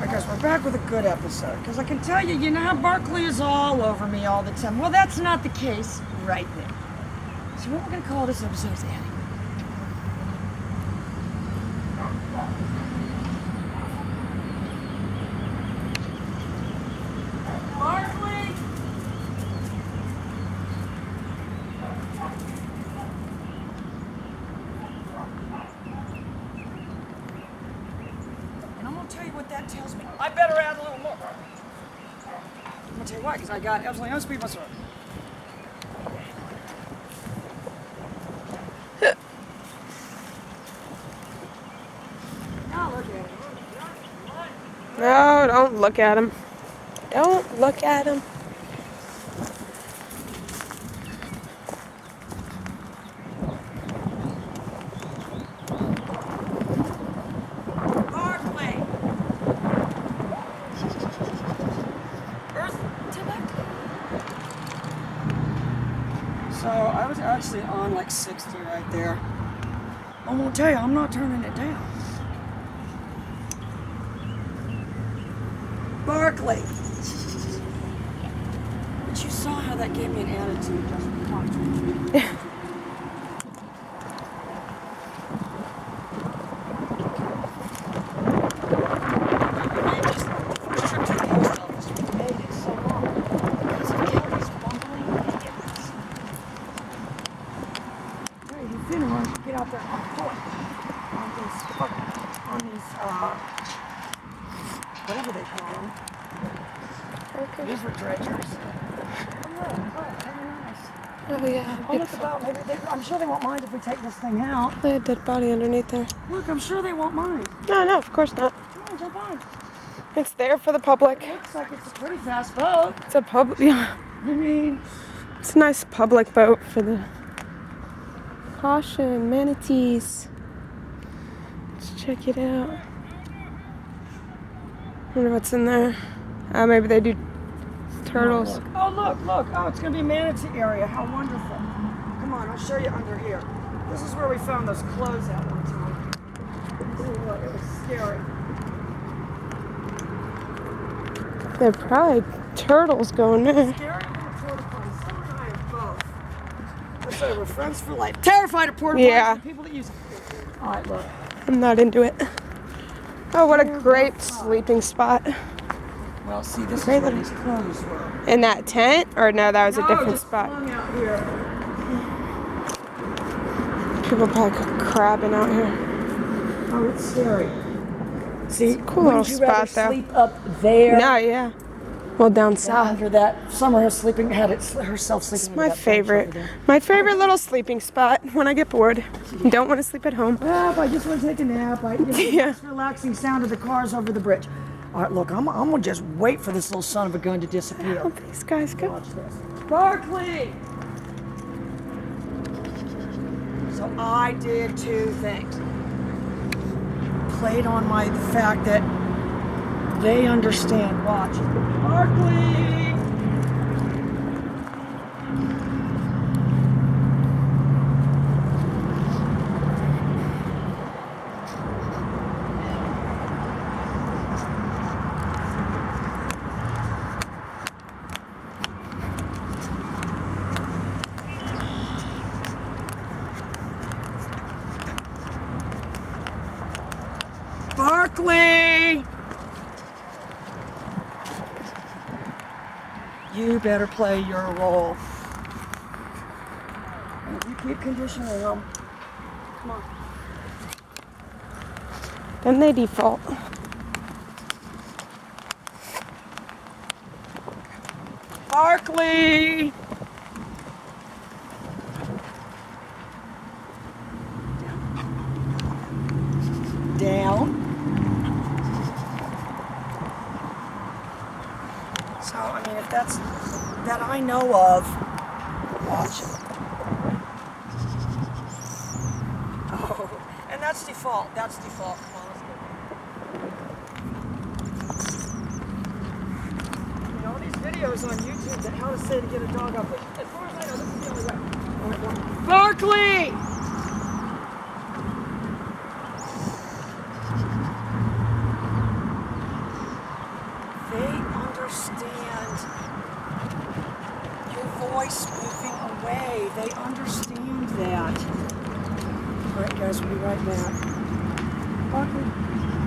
Alright guys, we're back with a good episode. Because I can tell you, you know how Barkley is all over me all the time. Well, that's not the case right there. So what we're going to call this episode is Annie. Barkley! And I'm going to tell you what that tells me. I better add a little more. I'm going to tell you why, because I got absolutely no speed whatsoever. No, don't look at him. Don't look at him. Barkley! Earth So I was actually on like 60 right there. I'm gonna tell you, I'm not turning it down. Barkley! But you saw how that gave me an attitude just watch. Get out there on foot on these whatever they call them. Okay. These were dredgers. Oh yeah. Oh, look about, maybe I'm sure they won't mind if we take this thing out. They had a dead body underneath there. Look, I'm sure they won't mind. No, of course not. Come on, jump on. It's there for the public. It looks like it's a pretty fast boat. It's a public. Yeah. I mean, It's a nice public boat for the caution manatees. Let's check it out. Wonder what's in there. Maybe they do turtles. oh look. Oh, it's gonna be manatee area. How wonderful. Come on, I'll show you under here. This is where we found those clothes at one time. Ooh, look, it was scary. They're probably turtles going there. Scary and a porta potty. Summer and I are both. Let's say we're friends for life. Terrified of porta potties. Yeah. And people that use it. All right, look. I'm not into it. Oh, what a great sleeping spot. Well, see, this is where these clothes were. In that tent? Or no, that was a different just spot. hung out here. People probably crabbing out here. Oh, it's scary. See, Cool little wouldn't you rather spot, though. sleep up there? No, yeah. Well, down south. Under that, Summer herself sleeping It's under my that bench favorite. over there. My favorite little sleeping spot when I get bored. Don't want to sleep at home. Well, if I just want to take a nap, Yeah. just relaxing sound of the cars over the bridge. All right, look, I'm gonna just wait for this little son of a gun to disappear. Oh, these guys go. Watch this. Barkley! So I did two things. Played on the fact that they understand. Watch. Barkley! Barkley! You better play your role. And if you keep conditioning them, come on. Then they default. Barkley! Down. So, I mean, if that's that I know of, watch it. Oh, and that's default. That's default. Come on, let's go. You know, these videos on YouTube that how to say to get a dog up. As far as I know, this is the only way. Barkley! understand your voice moving away. They understand that. All right, guys, we'll be right back. Okay.